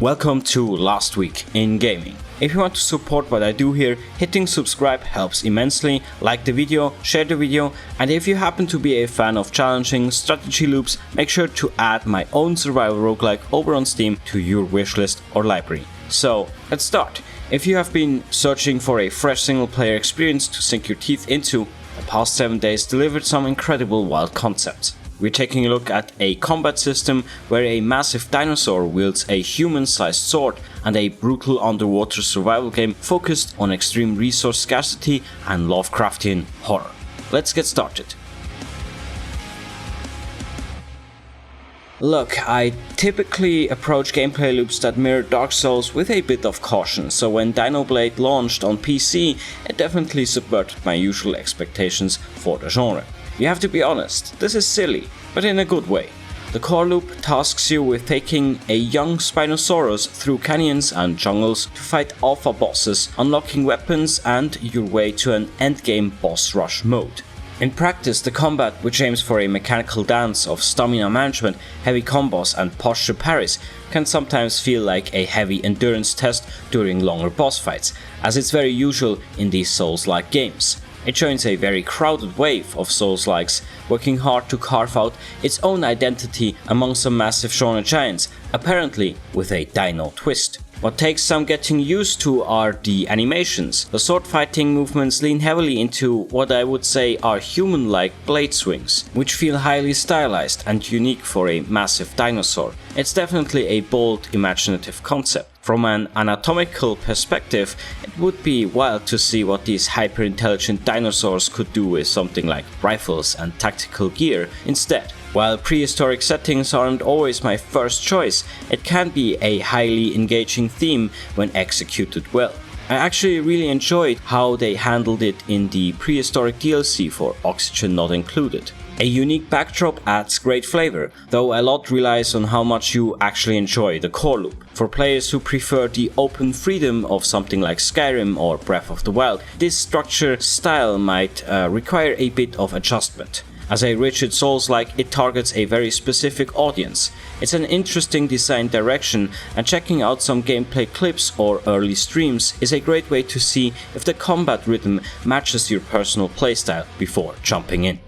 Welcome to Last Week in Gaming. If you want to support what I do here, hitting subscribe helps immensely. Like the video, share the video, and if you happen to be a fan of challenging strategy loops, make sure to add my own survival roguelike over on Steam to your wishlist or library. So, let's start. If you have been searching for a fresh single player experience to sink your teeth into, the past 7 days delivered some incredible wild concepts. We're taking a look at a combat system where a massive dinosaur wields a human-sized sword and a brutal underwater survival game focused on extreme resource scarcity and Lovecraftian horror. Let's get started. Look, I typically approach gameplay loops that mirror Dark Souls with a bit of caution, so when Dinoblade launched on PC, it definitely subverted my usual expectations for the genre. You have to be honest, this is silly, but in a good way. The core loop tasks you with taking a young Spinosaurus through canyons and jungles to fight alpha bosses, unlocking weapons and your way to an endgame boss rush mode. In practice, the combat, which aims for a mechanical dance of stamina management, heavy combos and posture parries, can sometimes feel like a heavy endurance test during longer boss fights, as it's very usual in these Souls-like games. It joins a very crowded wave of Souls-likes, working hard to carve out its own identity among some massive genre giants, apparently with a dino twist. What takes some getting used to are the animations. The sword fighting movements lean heavily into what I would say are human-like blade swings, which feel highly stylized and unique for a massive dinosaur. It's definitely a bold, imaginative concept. From an anatomical perspective, it would be wild to see what these hyper-intelligent dinosaurs could do with something like rifles and tactical gear instead. While prehistoric settings aren't always my first choice, it can be a highly engaging theme when executed well. I actually really enjoyed how they handled it in the prehistoric DLC for Oxygen Not Included. A unique backdrop adds great flavor, though a lot relies on how much you actually enjoy the core loop. For players who prefer the open freedom of something like Skyrim or Breath of the Wild, this structure style might require a bit of adjustment. As a rigid Souls-like, it targets a very specific audience. It's an interesting design direction, and checking out some gameplay clips or early streams is a great way to see if the combat rhythm matches your personal playstyle before jumping in.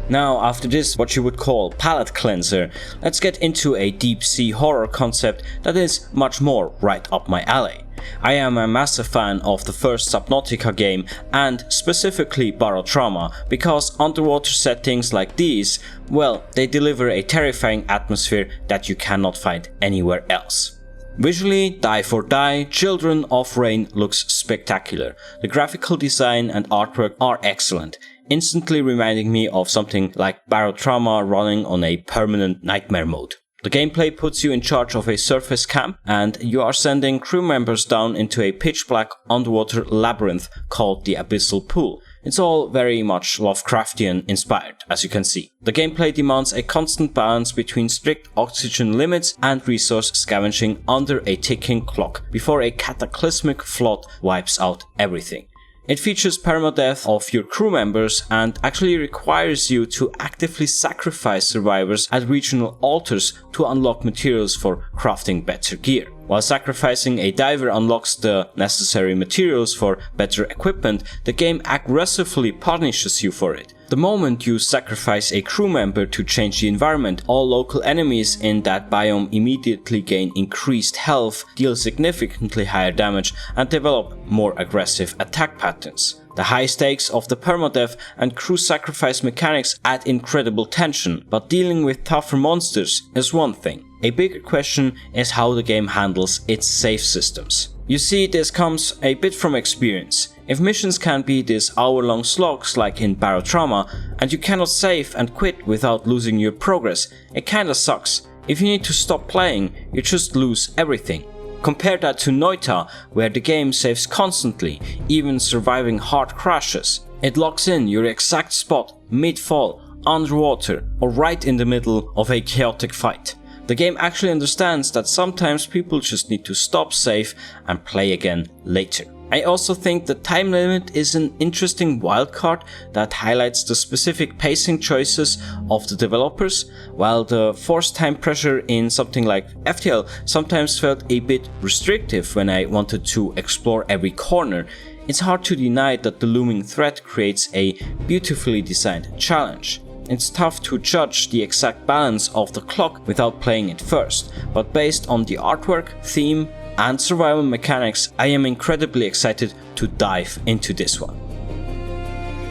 Now, after this what you would call palate cleanser, let's get into a deep sea horror concept that is much more right up my alley. I am a massive fan of the first Subnautica game and specifically Barotrauma, because underwater settings like these, well, they deliver a terrifying atmosphere that you cannot find anywhere else. Visually, Die for Die, Children of Rain looks spectacular. The graphical design and artwork are excellent, instantly reminding me of something like Barotrauma running on a permanent nightmare mode. The gameplay puts you in charge of a surface camp, and you are sending crew members down into a pitch-black underwater labyrinth called the Abyssal Pool. It's all very much Lovecraftian inspired, as you can see. The gameplay demands a constant balance between strict oxygen limits and resource scavenging under a ticking clock before a cataclysmic flood wipes out everything. It features permadeath of your crew members and actually requires you to actively sacrifice survivors at regional altars to unlock materials for crafting better gear. While sacrificing a diver unlocks the necessary materials for better equipment, the game aggressively punishes you for it. The moment you sacrifice a crew member to change the environment, all local enemies in that biome immediately gain increased health, deal significantly higher damage, and develop more aggressive attack patterns. The high stakes of the permadeath and crew sacrifice mechanics add incredible tension, but dealing with tougher monsters is one thing. A bigger question is how the game handles its save systems. You see, this comes a bit from experience. If missions can be these hour-long slogs like in Barotrauma, and you cannot save and quit without losing your progress, it kinda sucks. If you need to stop playing, you just lose everything. Compare that to Noita, where the game saves constantly, even surviving hard crashes. It locks in your exact spot, mid-fall, underwater, or right in the middle of a chaotic fight. The game actually understands that sometimes people just need to stop, save, and play again later. I also think the time limit is an interesting wildcard that highlights the specific pacing choices of the developers, while the forced time pressure in something like FTL sometimes felt a bit restrictive when I wanted to explore every corner. It's hard to deny that the looming threat creates a beautifully designed challenge. It's tough to judge the exact balance of the clock without playing it first, but based on the artwork, theme, and survival mechanics, I am incredibly excited to dive into this one.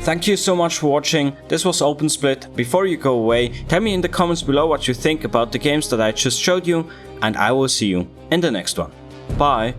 Thank you so much for watching. This was OpenSplit. Before you go away, tell me in the comments below what you think about the games that I just showed you, and I will see you in the next one. Bye!